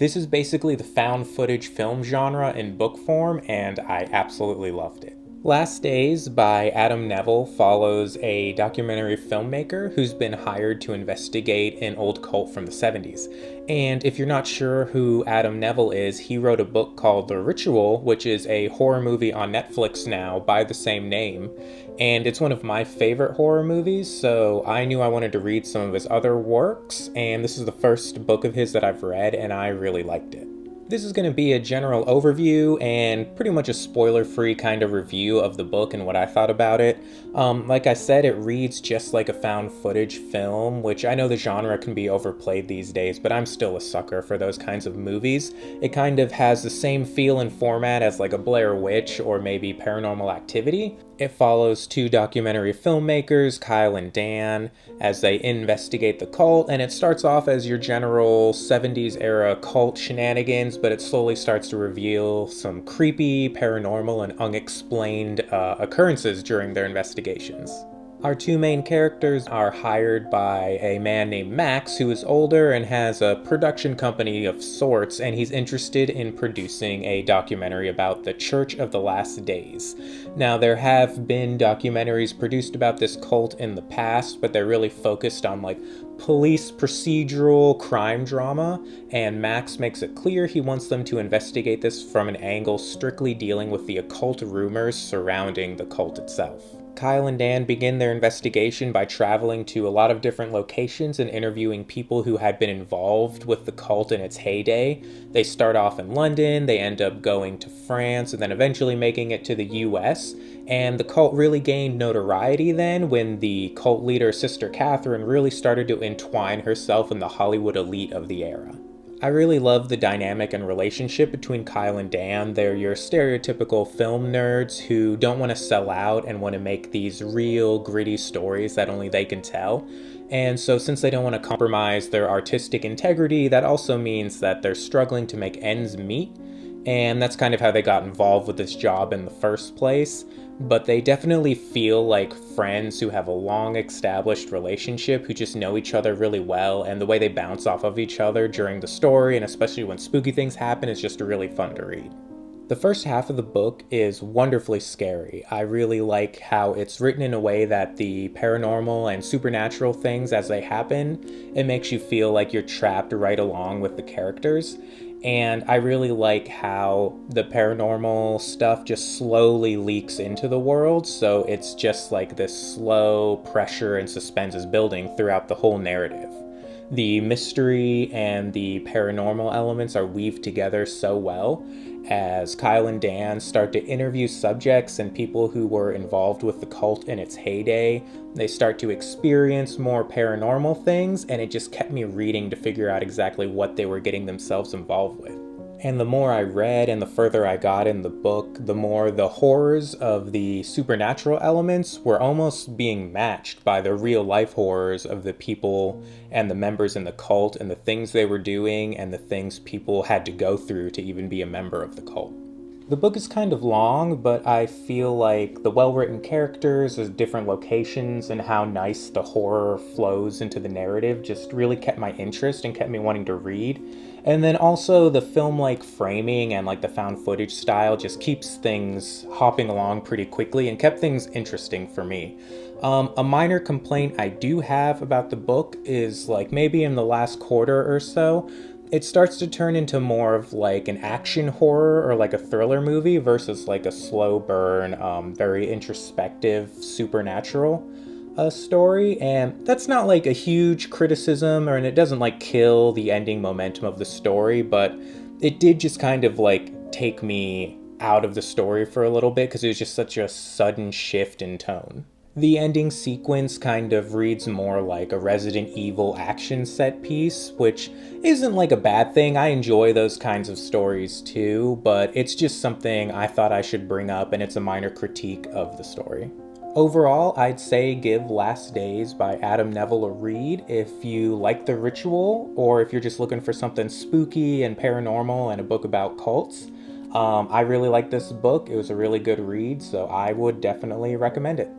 This is basically the found footage film genre in book form, and I absolutely loved it. Last Days by Adam Nevill follows a documentary filmmaker who's been hired to investigate an old cult from the 70s. And if you're not sure who Adam Nevill is, he wrote a book called The Ritual, which is a horror movie on Netflix now by the same name. And it's one of my favorite horror movies, so I knew I wanted to read some of his other works, and this is the first book of his that I've read, and I really liked it. This is going to be a general overview and pretty much a spoiler-free kind of review of the book and what I thought about it. Like I said, it reads just like a found footage film, which I know the genre can be overplayed these days, but I'm still a sucker for those kinds of movies. It kind of has the same feel and format as like a Blair Witch or maybe Paranormal Activity. It follows two documentary filmmakers, Kyle and Dan, as they investigate the cult, and it starts off as your general 70s era cult shenanigans, but it slowly starts to reveal some creepy, paranormal, and unexplained occurrences during their investigations. Our two main characters are hired by a man named Max, who is older and has a production company of sorts, and he's interested in producing a documentary about the Church of the Last Days. Now, there have been documentaries produced about this cult in the past, but they're really focused on like police procedural crime drama, and Max makes it clear he wants them to investigate this from an angle strictly dealing with the occult rumors surrounding the cult itself. Kyle and Dan begin their investigation by traveling to a lot of different locations and interviewing people who had been involved with the cult in its heyday. They start off in London, they end up going to France, and then eventually making it to the US. And the cult really gained notoriety then when the cult leader, Sister Catherine, really started to entwine herself in the Hollywood elite of the era. I really love the dynamic and relationship between Kyle and Dan. They're your stereotypical film nerds who don't want to sell out and want to make these real, gritty stories that only they can tell. And so since they don't want to compromise their artistic integrity, that also means that they're struggling to make ends meet. And that's kind of how they got involved with this job in the first place. But they definitely feel like friends who have a long established relationship, who just know each other really well, and the way they bounce off of each other during the story, and especially when spooky things happen, is just really fun to read. The first half of the book is wonderfully scary. I really like how it's written in a way that the paranormal and supernatural things as they happen, it makes you feel like you're trapped right along with the characters. And I really like how the paranormal stuff just slowly leaks into the world, so it's just like this slow pressure and suspense is building throughout the whole narrative. The mystery and the paranormal elements are weaved together so well as Kyle and Dan start to interview subjects and people who were involved with the cult in its heyday. They start to experience more paranormal things, and it just kept me reading to figure out exactly what they were getting themselves involved with. And the more I read and the further I got in the book, the more the horrors of the supernatural elements were almost being matched by the real life horrors of the people and the members in the cult and the things they were doing and the things people had to go through to even be a member of the cult. The book is kind of long, but I feel like the well-written characters, the different locations, and how nice the horror flows into the narrative just really kept my interest and kept me wanting to read. And then also the film-like framing and like the found footage style just keeps things hopping along pretty quickly and kept things interesting for me. A minor complaint I do have about the book is like maybe in the last quarter or so, it starts to turn into more of like an action horror or like a thriller movie versus like a slow burn, very introspective supernatural story. And that's not like a huge criticism, and it doesn't like kill the ending momentum of the story, but it did just kind of like take me out of the story for a little bit because it was just such a sudden shift in tone. The ending sequence kind of reads more like a Resident Evil action set piece, which isn't like a bad thing. I enjoy those kinds of stories too, but it's just something I thought I should bring up, and it's a minor critique of the story. Overall, I'd say give Last Days by Adam Nevill a read if you like The Ritual, or if you're just looking for something spooky and paranormal and a book about cults. I really like this book. It was a really good read, so I would definitely recommend it.